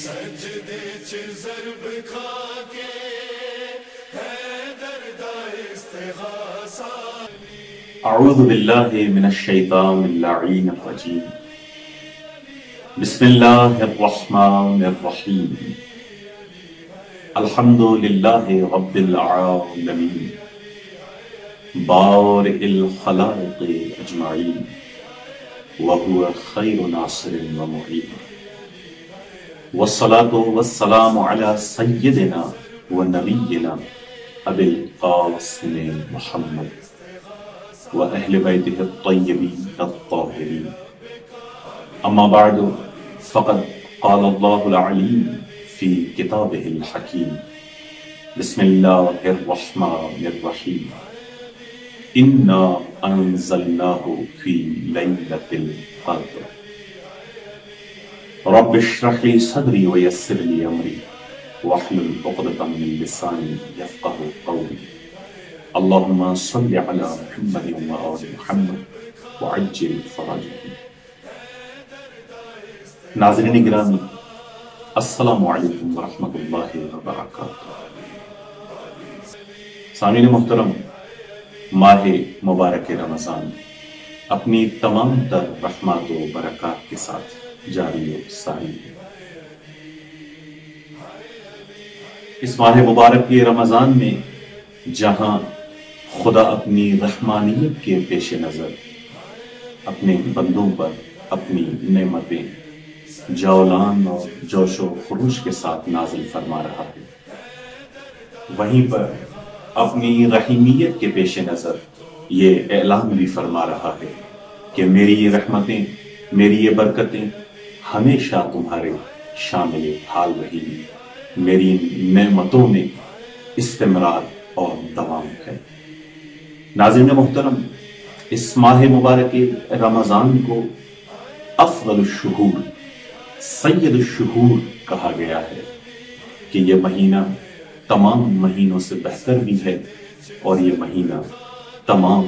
سجدے چ ضرب کھا کے حیدر دا استغاثہ. اعوذ باللہ من الشیطان اللعین الرجیم. بسم اللہ الرحمن الرحیم. الحمد للہ رب العالمین بارئ الخلائق اجمعین وهو خیر ناصر ومعین. والصلاة والسلام على سیدنا ونبینا ابی القاسم محمد وأهل بيته الطيبين الطاهرين. أما بعد فقد قال الله العليم في كتابه الحكيم. بسم الله الرحمن الرحيم. إنا أنزلناه في ليلة القدر. رب اشرح لي صدري ويسر لي أمري واحلل عقدة من لساني يفقهوا قولي. اللهم صل على محمد وآل محمد وعجل فرجهم. ناظرین گرامی، السلام علیکم ورحمۃ اللہ وبرکاتہ. سامعین محترم، ماہ مبارک رمضان اپنی تمام تر رحمات و برکات کے ساتھ جاری و ساری ہے. اس ماہ مبارک کے رمضان میں جہاں خدا اپنی رحمانیت کے پیش نظر اپنے بندوں پر اپنی نعمتیں جولان اور جوش و خروش کے ساتھ نازل فرما رہا ہے، وہیں پر اپنی رحیمیت کے پیش نظر یہ اعلان بھی فرما رہا ہے کہ میری یہ رحمتیں، میری یہ برکتیں ہمیشہ تمہارے شامل حال رہی، میری نعمتوں میں استمرار اور دوام ہے. ناظرین محترم، اس ماہ مبارک رمضان کو افضل الشہور، سید الشہور کہا گیا ہے کہ یہ مہینہ تمام مہینوں سے بہتر بھی ہے اور یہ مہینہ تمام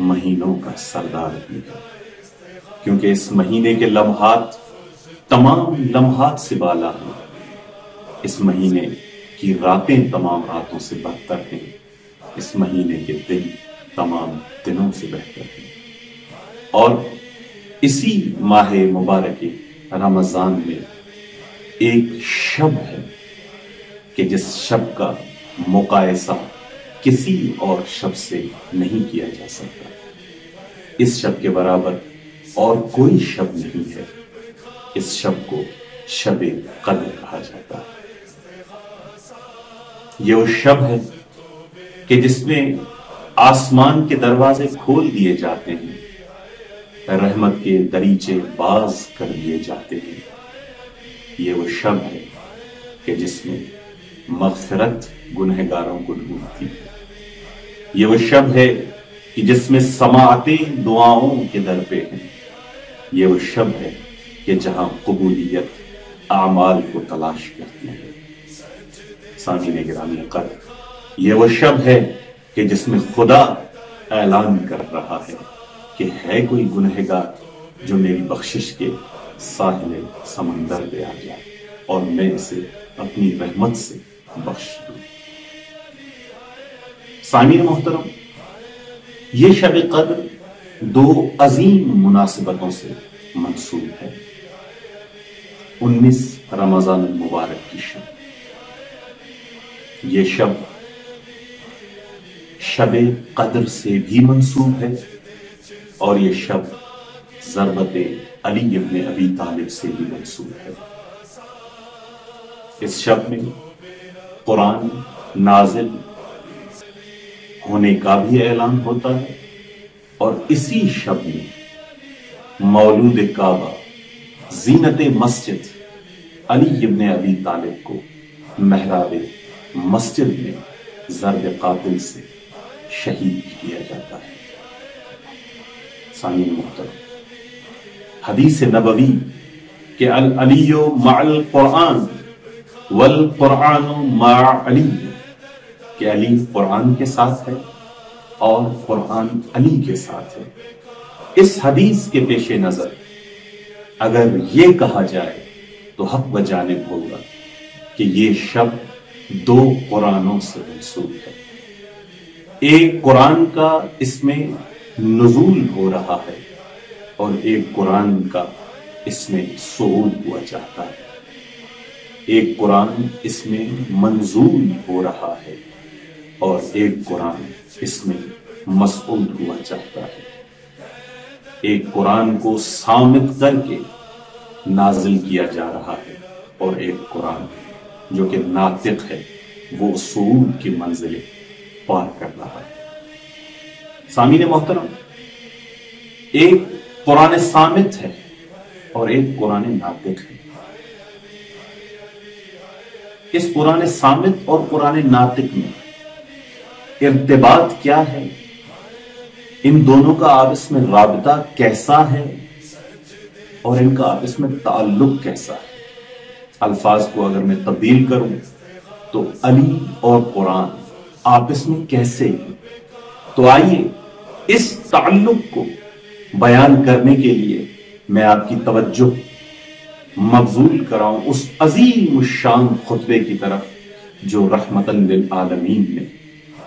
مہینوں کا سردار بھی ہے، کیونکہ اس مہینے کے لمحات تمام لمحات سے بالا ہیں. اس مہینے کی راتیں تمام راتوں سے بہتر ہیں، اس مہینے کے دن تمام دنوں سے بہتر ہیں. اور اسی ماہ مبارک رمضان میں ایک شب ہے کہ جس شب کا مقایسہ کسی اور شب سے نہیں کیا جا سکتا. اس شب کے برابر اور کوئی شب نہیں ہے. اس شب کو شب قدر کہا جاتا ہے. یہ وہ شب ہے کہ جس میں آسمان کے دروازے کھول دیے جاتے ہیں، رحمت کے دریچے باز کر دیے جاتے ہیں. یہ وہ شب ہے کہ جس میں مغفرت گنہگاروں کو ڈھونڈتی ہے. یہ وہ شب ہے کہ جس میں سماعتیں دعاؤں کے در پہ ہیں. یہ وہ شب ہے کہ جہاں قبولیت اعمال کو تلاش کرتی ہے. سامعین گرامی قدر، یہ وہ شب ہے کہ جس میں خدا اعلان کر رہا ہے کہ ہے کوئی گنہگار جو میری بخشش کے ساحل سمندر پہ آ جائے اور میں اسے اپنی رحمت سے بخش دوں. سامعین محترم، یہ شب قدر دو عظیم مناسبتوں سے منسوب ہے. 19 رمضان المبارک کی شب، یہ شب شب قدر سے بھی منسوب ہے اور یہ شب ضربت علی ابن ابی طالب سے بھی منسوب ہے. اس شب میں قرآن نازل ہونے کا بھی اعلان ہوتا ہے اور اسی شب میں مولود کعبہ، زینت مسجد علی ابن ابی طالب کو محراب مسجد میں ضرب قاتل سے شہید کیا جاتا ہے۔ سامعین محترم، حدیث نبوی کہ العلی مع القرآن والقرآن مع علی، کہ علی قرآن کے ساتھ ہے اور قرآن علی کے ساتھ ہے۔ اس حدیث کے پیش نظر اگر یہ کہا جائے تو حق بجانب ہوگا کہ یہ شب دو قرآنوں سے منسوب ہے۔ ایک قرآن کا اس میں نزول ہو رہا ہے اور ایک قرآن کا اس میں صعود ہوا چاہتا ہے۔ ایک قرآن اس میں منزول ہو رہا ہے اور ایک قرآن اس میں مسعود ہوا چاہتا ہے۔ ایک قرآن کو صامت کر کے نازل کیا جا رہا ہے اور ایک قرآن جو کہ ناطق ہے وہ صعود کی منزلیں پار کر رہا ہے۔ سامعین محترم، ایک قرآن صامت ہے اور ایک قرآن ناطق ہے۔ اس قرآن صامت اور قرآن ناطق میں ارتباط کیا ہے، ان دونوں کا آپس میں رابطہ کیسا ہے اور ان کا آپس میں تعلق کیسا ہے؟ الفاظ کو اگر میں تبدیل کروں تو علی اور قرآن آپس میں کیسے ہیں؟ تو آئیے اس تعلق کو بیان کرنے کے لیے میں آپ کی توجہ مبذول کراؤں اس عظیم الشان خطبے کی طرف جو رحمت للعالمین نے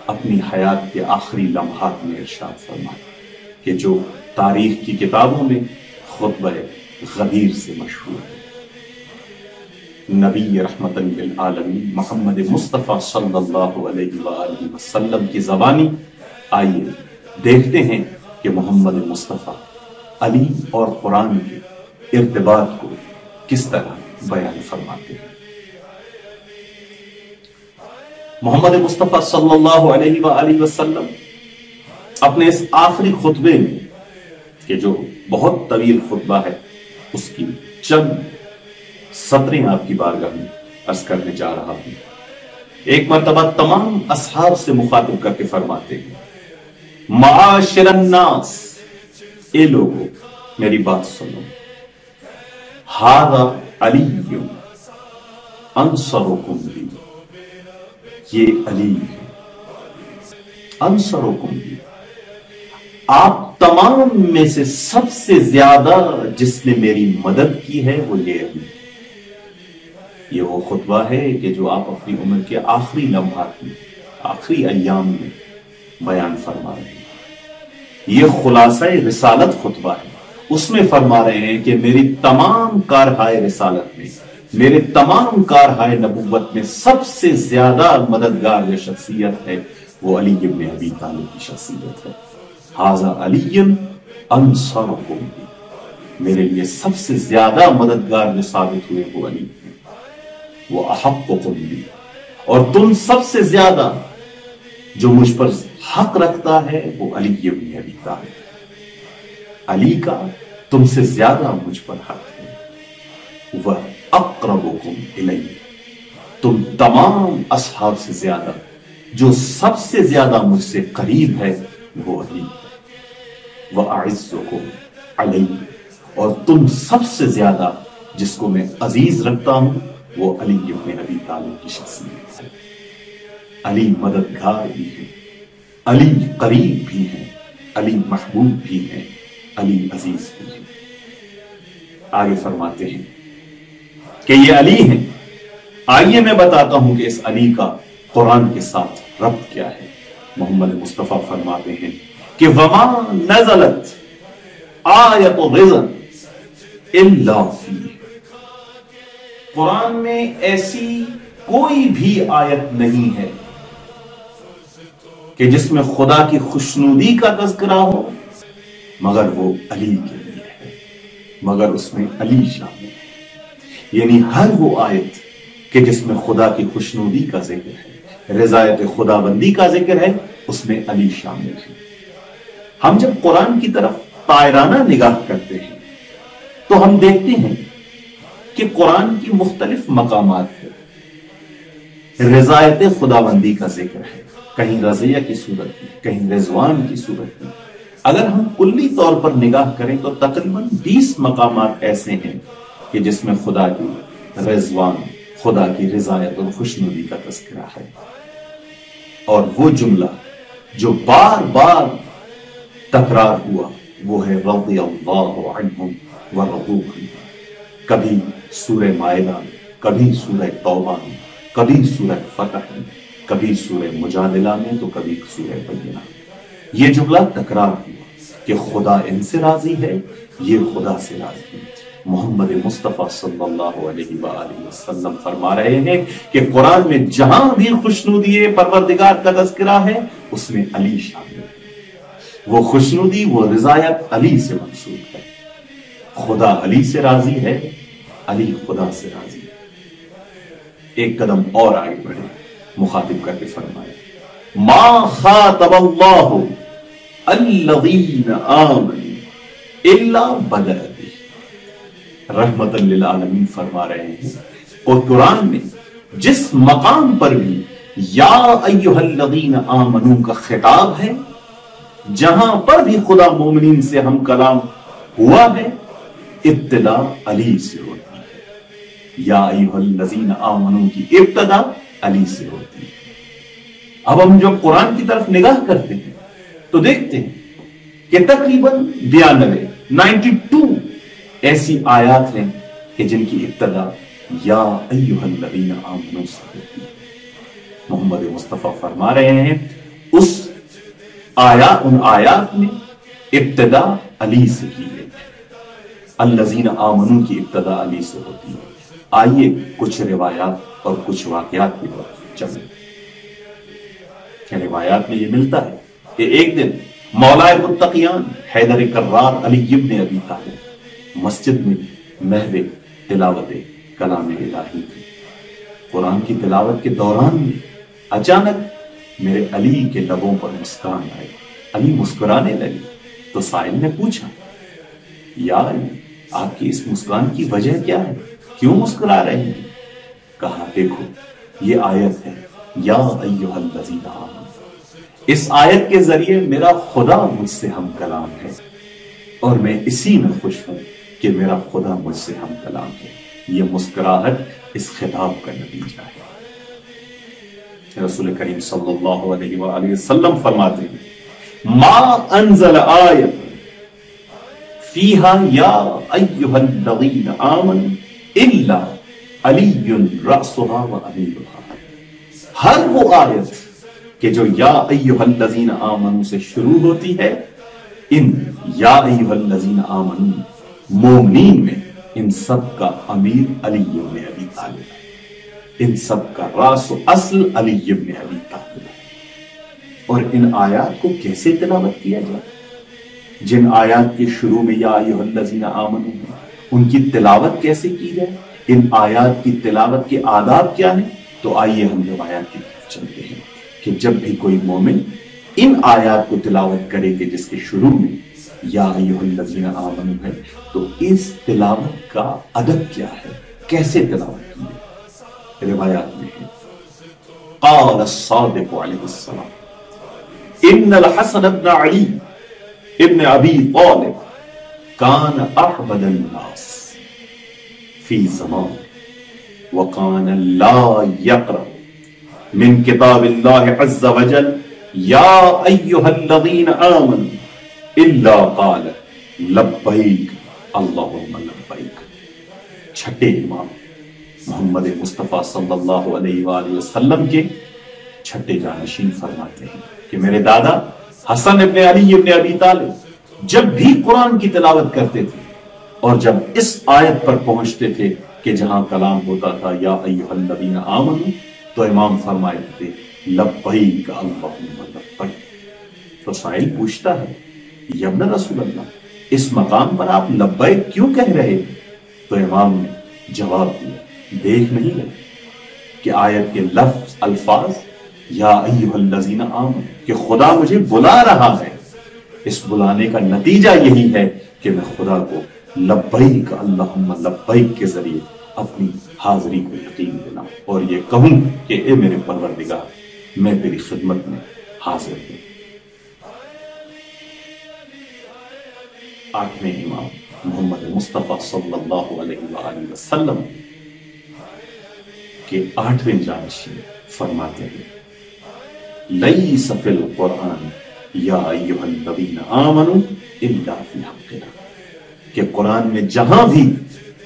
اپنی حیات کے آخری لمحات میں ارشاد فرمایا، کہ جو تاریخ کی کتابوں میں خطبہ غدیر سے مشہور ہے۔ نبی رحمت للعالمین محمد مصطفیٰ صلی اللہ علیہ وآلہ وسلم کی زبانی آئیے دیکھتے ہیں کہ محمد مصطفیٰ علی اور قرآن کے ارتباط کو کس طرح بیان فرماتے ہیں۔ محمد مصطفیٰ صلی اللہ علیہ وآلہ وسلم اپنے اس آخری خطبے میں، کہ جو بہت طویل خطبہ ہے، اس کی چند سطریں آپ کی بارگاہ میں عرض کرنے جا رہا ہوں۔ ایک مرتبہ تمام اصحاب سے مخاطب کر کے فرماتے ہیں، معاشر الناس، اے لوگو میری بات سنو، ھذا علی انصرکم لی، یہ علی ہے، انصرکم لی، آپ تمام میں سے سب سے زیادہ جس نے میری مدد کی ہے وہ یہ علی ہے۔ یہ وہ خطبہ ہے کہ جو آپ اپنی عمر کے آخری لمحات میں، آخری ایام میں بیان فرما رہے ہیں۔ یہ خلاصہ رسالت خطبہ ہے، اس میں فرما رہے ہیں کہ میری تمام کارہائے رسالت میں، میرے تمام کارہائے نبوت میں سب سے زیادہ مددگار جو شخصیت ہے وہ علی ابن ابی طالب کی شخصیت ہے۔ ھذا علی انصرکم لی، میرے لیے سب سے زیادہ مددگار جو ثابت ہوئے وہ علی ہیں۔ وہ احقکم بی، اور تم سب سے زیادہ جو مجھ پر حق رکھتا ہے وہ علی ابن ابی طالب، علی کا تم سے زیادہ مجھ پر حق ہے۔ وہ اقربکم الی، تم تمام اصحاب سے زیادہ جو سب سے زیادہ مجھ سے قریب ہے وہ علی ہے۔ وہ اعزکم علی، اور تم سب سے زیادہ جس کو میں عزیز رکھتا ہوں وہ علی ابن ابی طالب کی شخصیت ہے۔ علی مددگار بھی ہے، علی قریب بھی ہے، علی محبوب بھی ہے، علی عزیز بھی ہے۔ آگے فرماتے ہیں کہ یہ علی ہیں۔ آئیے میں بتاتا ہوں کہ اس علی کا قرآن کے ساتھ ربط کیا ہے۔ محمد مصطفیٰ فرماتے ہیں کہ وما نزلت آیت غزن الا فی، قرآن میں ایسی کوئی بھی آیت نہیں ہے کہ جس میں خدا کی خوشنودی کا تذکرہ ہو مگر وہ علی کے لیے ہے، مگر اس میں علی شامل ہے۔ یعنی ہر وہ آیت کہ جس میں خدا کی خوشنودی کا ذکر ہے، رضایت خدا بندی کا ذکر ہے، اس میں علی شامل ہے۔ ہم جب قرآن کی طرف طائرانہ نگاہ کرتے ہیں تو ہم دیکھتے ہیں کہ قرآن کی مختلف مقامات پر رضایت خداوندی کا ذکر ہے، کہیں رضیہ کی صورت میں، کہیں رضوان کی صورت میں۔ اگر ہم کلی طور پر نگاہ کریں تو تقریباً 20 مقامات ایسے ہیں کہ جس میں خدا کی رضوان، خدا کی رضایت اور خوشنودی کا تذکرہ ہے۔ اور وہ جملہ جو بار بار تکرار ہوا وہ ہے رضی اللہ عنہم ورضوا عنہ۔ کبھی سورہ مائدہ میں، کبھی سورہ توبہ میں، کبھی سورہ فتح میں، کبھی سورہ مجادلہ میں تو کبھی سورہ بینہ میں۔ یہ جملہ تکرار ہوا کہ خدا ان سے راضی ہے، یہ خدا سے راضی ہے۔ محمد مصطفیٰ صلی اللہ علیہ وآلہ وسلم فرما رہے ہیں کہ قرآن میں جہاں بھی خوشنودی پروردگار کا تذکرہ ہے اس میں علی شامل ہے۔ وہ خوشنودی، وہ رضایت علی سے منسوب ہے۔ خدا علی سے راضی ہے، علی خدا سے راضی ہے۔ ایک قدم اور آگے بڑھے، مخاطب کر کے فرمائے ما خاطب اللہ الذین آمنوا الا بدأ بہ۔ رحمت للعالمین فرما رہے ہیں اور قرآن میں جس مقام پر بھی یا ایھا الذین آمنوا کا خطاب ہے، جہاں پر بھی خدا مومنین سے ہم کلام ہوا ہے، ابتدا علی سے ہوتی ہے۔ یا ایھا الذین آمنوا کی ابتدا علی سے ہوتی ہے۔ اب ہم جب قرآن کی طرف نگاہ کرتے ہیں تو دیکھتے ہیں کہ تقریباً 92 ایسی آیات ہیں کہ جن کی ابتدا یا ایھا الذین آمنوا سے ہوتی ہے۔ محمد مصطفیٰ فرما رہے ہیں ان آیات میں ابتدا علی سے کی گئی ہے۔ الذین آمنوا کی ابتدا علی سے ہوتی ہے۔ آئیے کچھ روایات اور کچھ واقعات کی طرف چلیں۔ روایات میں یہ ملتا ہے کہ ایک دن مولا متقیان حیدر کرار علی ابن ابی طالب مسجد میں محو تلاوت کلام الہی تھی۔ قرآن کی تلاوت کے دوران میں اچانک میرے علی کے لبوں پر مسکان آئے، علی مسکرانے لگے تو سائل نے پوچھا یا علی آپ کی اس مسکان کی وجہ کیا ہے، کیوں مسکرا رہے ہیں؟ کہا دیکھو یہ آیت ہے یا ایھا الذین آمنوا، اس آیت کے ذریعے میرا خدا مجھ سے ہم کلام ہے اور میں اسی میں خوش ہوں کہ میرا خدا مجھ سے ہم کلام ہے۔ یہ مسکراہٹ اس خطاب کا نتیجہ ہے۔ رسول کریم صلی اللہ علیہ وآلہ وسلم فرماتے ہیں ما انزل آیت فیہا یا ایھا الذین آمنوا الا علی رأسها و امیرها۔ ہر وہ آیت کہ جو یا ایھا الذین آمنوا سے شروع ہوتی ہے، ان یا ایھا الذین آمنوا مومنین میں ان سب کا امیر علی ابن ابی طالب ہے، ان سب کا راس و اصل علی ابن ابی طالب ہے۔ اور ان آیات کو کیسے تلاوت کیا جائے؟ جن آیات کے شروع میں یا ایھا الذین آمنوا ہیں، ان کی تلاوت کیسے کی جائے؟ ان آیات کی تلاوت کے آداب کیا ہیں؟ تو آئیے ہم روایات کی طرف چلتے ہیں کہ جب بھی کوئی مومن ان آیات کو تلاوت کرے کہ جس کے شروع میں یا ایھا الذین آمنوا ہے، تو اس تلاوت کا ادب کیا ہے، کیسے تلاوت کی ہے؟ روایات میں ہے قال الصادق علیہ السلام ان الحسن بن علی ابن ابی طالب کان احبد الناس فی زمان وکان لا یقرأ من کتاب اللہ عز وجل یا ایھا الذین آمنوا الا قال لبیک اللہم لبیک۔ چھٹے امام محمد مصطفیٰ صلی اللہ علیہ وآلہ وسلم کے چھٹے جانشین فرماتے ہیں کہ میرے دادا حسن ابن علی ابن ابی طالب جب بھی قرآن کی تلاوت کرتے تھے اور جب اس آیت پر پہنچتے تھے کہ جہاں کلام ہوتا تھا یا ایھا الذین آمنوا، تو امام فرمائے تھے لبیک اللہم لبیک۔ تو سائل پوچھتا ہے یا ابن رسول اللہ اس مقام پر آپ لبیک کیوں کہہ رہے ہیں؟ تو امام نے جواب دیا دیکھ نہیں رہے کہ آیت کے لفظ الفاظ یا ایھا الذین آمنوا کہ خدا مجھے بلا رہا ہے، اس بلانے کا نتیجہ یہی ہے کہ میں خدا کو لبیک اللہم لبیک کے ذریعے اپنی حاضری کو یقین دینا اور یہ کہوں کہ اے میرے پروردگار میں تیری خدمت میں حاضر ہوں۔ 8ویں امام محمد مصطفیٰ صلی اللہ علیہ وآلہ وسلم کے 8ویں جانشین فرماتے ہیں لیس فی القرآن یا ایھا الذین آمنوا الا فی حقنا، کہ قرآن میں جہاں بھی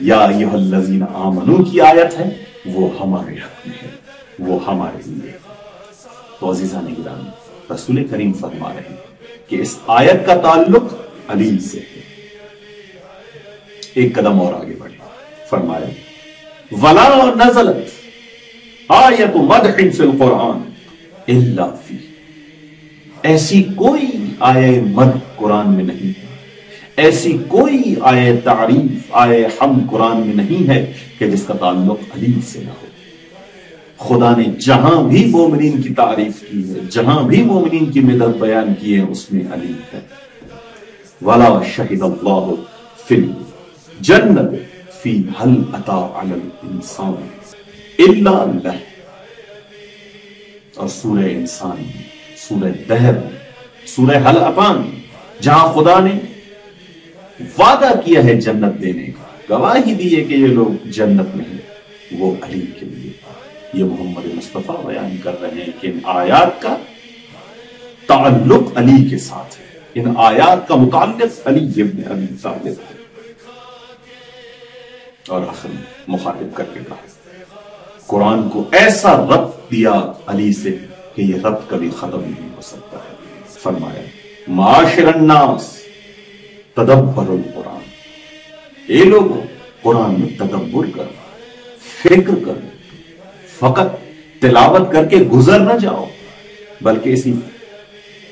یا ایھا الذین آمنوا کی آیت ہے وہ ہمارے حق میں ہے، وہ ہمارے لیے۔ تو عزیزان گرامی، رسول کریم فرما رہے ہیں کہ اس آیت کا تعلق علی سے ہے۔ ایک قدم اور آگے بڑھے، فرمایا ولا نزلت آیت مدح فی القرآن الا فی، ایسی کوئی آیت مدح قرآن میں نہیں ہے، ایسی کوئی آیت تعریف، آیت حمد قرآن میں نہیں ہے کہ جس کا تعلق علی سے نہ ہو۔ خدا نے جہاں بھی مومنین کی تعریف کی ہے، جہاں بھی مومنین کی مدح بیان کی ہے، اس میں علی ہے۔ ولا شہد اللہ فی الجنت فی هل اتی علی الانسان الا لہ، اور سورہ انسان، سورہ دہر، سورہ حل اپان، جہاں خدا نے وعدہ کیا ہے جنت دینے کا، گواہی دی ہے کہ یہ لوگ جنت میں ہیں، وہ علی کے لیے۔ یہ محمد مصطفیٰ بیان کر رہے ہیں کہ ان آیات کا تعلق علی کے ساتھ ہے، ان آیات کا متعلق علی ابن ابی طالب ہے۔ اور آخر میں مخاطب کر کے کہا قرآن کو ایسا ربط دیا علی سے کہ یہ ربط کبھی ختم نہیں ہو سکتا ہے۔ فرمایا معاشر الناس تدبر القرآن، اے لوگوں قرآن میں تدبر کرو، فکر کرو، فقط تلاوت کر کے گزر نہ جاؤ، بلکہ اسی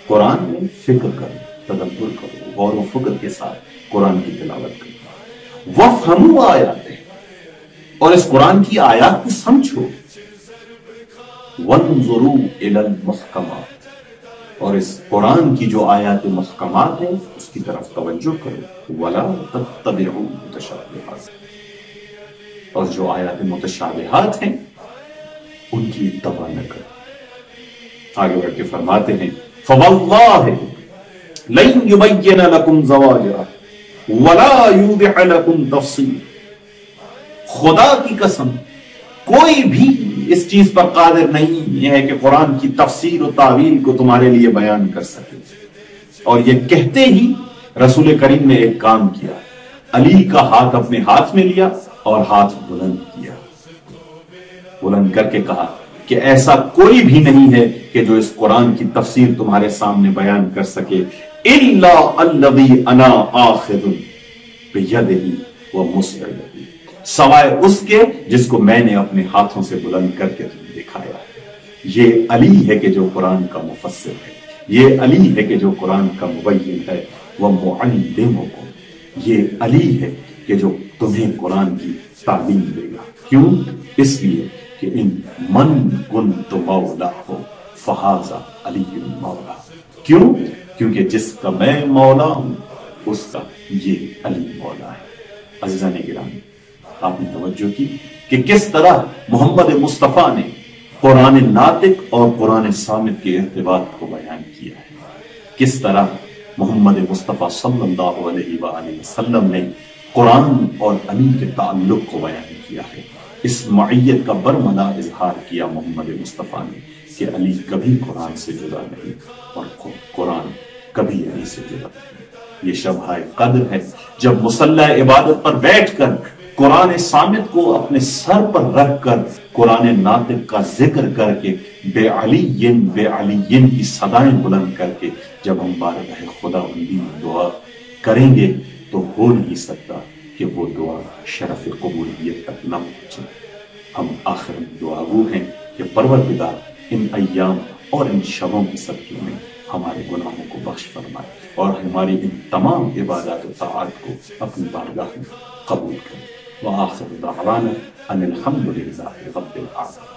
قرآن میں فکر کرو، تدبر کرو، غور و فکر کے ساتھ قرآن کی تلاوت کرو۔ وَفْهَمُوا آیاتہ، اور اس قرآن کی آیات کو سمجھو۔ وَانظُرُوا إِلَى الْمُحْكَمَاتِ، اور اس قرآن کی جو آیات محکمات ہیں اس کی طرف توجہ کرو۔ وَلَا تَتَّبِعُوا الْمُتَشَابِهَاتِ، اور جو آیات متشابہات ہیں ان کی اتباع نہ کرو۔ آگے بڑھ کے فرماتے ہیں فَوَاللَّهِ لَن يُبَيِّنَ لَكُمْ زَوَاجِرَهُ وَلَا يُوضِحَ لَكُمْ تَفْصِيلَهُ، خدا کی قسم کوئی بھی اس چیز پر قادر نہیں ہے کہ قرآن کی تفسیر و تعویل کو تمہارے لیے بیان کر سکے۔ اور یہ کہتے ہی رسول کریم نے ایک کام کیا، علی کا ہاتھ اپنے ہاتھ میں لیا اور ہاتھ بلند کیا، بلند کر کے کہا کہ ایسا کوئی بھی نہیں ہے کہ جو اس قرآن کی تفسیر تمہارے سامنے بیان کر سکے الا الذی انا آخذ بیدہ ومسعدہ، سوائے اس کے جس کو میں نے اپنے ہاتھوں سے بلند کر کے تمہیں دکھایا ہے۔ یہ علی ہے کہ جو قرآن کا مفسر ہے، یہ علی ہے کہ جو قرآن کا مبین ہے، ومعلمکم، یہ علی ہے کہ جو تمہیں قرآن کی تعلیم دے گا۔ کیوں؟ اس لیے کہ ان من کنت مولاہ فہذا علی مولا، کیوں؟ کیونکہ جس کا میں مولا ہوں اس کا یہ علی مولا ہے۔ عزیزان گرامی، آپ نے توجہ کی کہ کس طرح محمد مصطفیٰ نے قرآن ناطق اور قرآن صامت کے ارتباط کو بیان کیا ہے، کس طرح محمد مصطفیٰ صلی اللہ علیہ وآلہ وسلم نے قرآن اور علی کے تعلق کو بیان کیا ہے۔ اس معیت کا برملا اظہار کیا محمد مصطفیٰ نے کہ علی کبھی قرآن سے جدا نہیں اور قرآن کبھی علی سے جدا نہیں۔ یہ شبہ قدر ہے جب مصلی عبادت پر بیٹھ کر قرآن صامت کو اپنے سر پر رکھ کر قرآن ناطق کا ذکر کر کے بے علیین کی صدائیں بلند کر کے جب ہم بارگاہ خداوندی میں دعا کریں گے تو ہو نہیں سکتا کہ وہ دعا شرف قبولیت تک نہ پہنچے۔ ہم آخر میں دعا گو ہیں کہ پروردگار ان ایام اور ان شبوں کی صدقے میں ہمارے گناہوں کو بخش فرمائے اور ہماری ان تمام عبادات و طاعات کو اپنی بارگاہ میں قبول کرے۔ وآخر دعوانا ان الحمد للہ رب العالمین۔